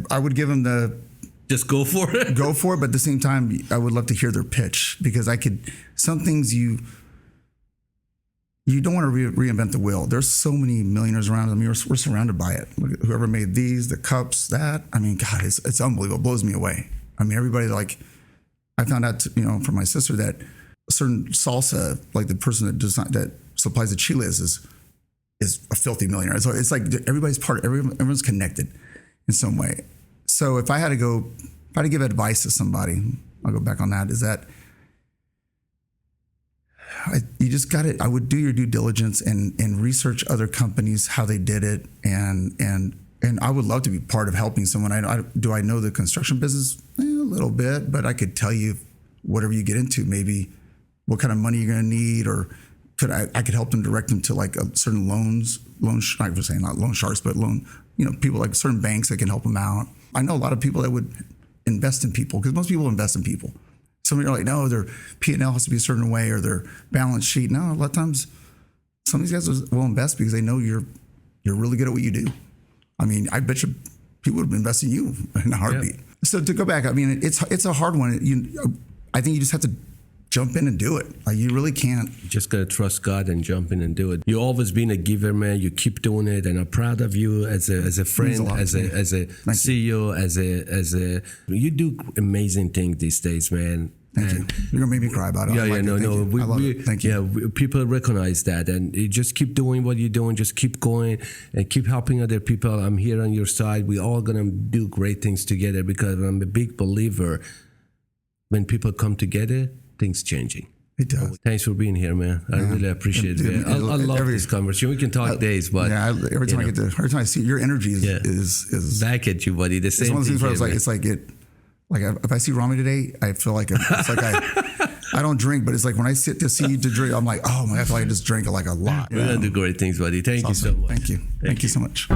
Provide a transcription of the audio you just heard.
I would give them the just go for it. Go for it, but at the same time, I would love to hear their pitch because some things you don't want to reinvent the wheel. There's so many millionaires around. I mean, we're surrounded by it. Whoever made these, the cups, that. I mean, God, it's unbelievable. It blows me away. I mean, everybody I found out, from my sister that a certain salsa, like the person that supplies the chiles is a filthy millionaire. So it's like everyone's connected in some way. So if I had to give advice to somebody, I'll go back on that, is that you just got it. I would do your due diligence and research other companies, how they did it. And I would love to be part of helping someone. Do I know the construction business? A little bit, but I could tell you whatever you get into, maybe what kind of money you're going to need, or I could help them, direct them to like a certain loan, I was saying not loan sharks, but people like certain banks that can help them out. I know a lot of people that would invest in people because most people invest in people. Some are like, no, their P&L has to be a certain way or their balance sheet. No, a lot of times some of these guys will invest because they know you're really good at what you do. I mean, I bet you people would invest in you in a heartbeat. Yeah. So to go back, I mean, it's a hard one. I think you just have to jump in and do it. You really can't. You just gotta trust God and jump in and do it. You've always been a giver, man. You keep doing it, and I'm proud of you as a friend, as a CEO, as a. You do amazing things these days, man. Thank you. You're gonna make me cry about it. Yeah. Thank you. People recognize that, and you just keep doing what you're doing. Just keep going and keep helping other people. I'm here on your side. We're all gonna do great things together because I'm a big believer. When people come together, things changing. It does. Thanks for being here, man. I really appreciate it. I love this conversation. We can talk days, but every time I see your energy is back at you, buddy. The same it's one of those thing. Things where like if I see Rami today, I feel like it's like I don't drink, but it's like when I sit to see you to drink, I'm like, oh my, I feel like I just drank like a lot. We're gonna do great things, buddy. Thank you so much. Thank you so much.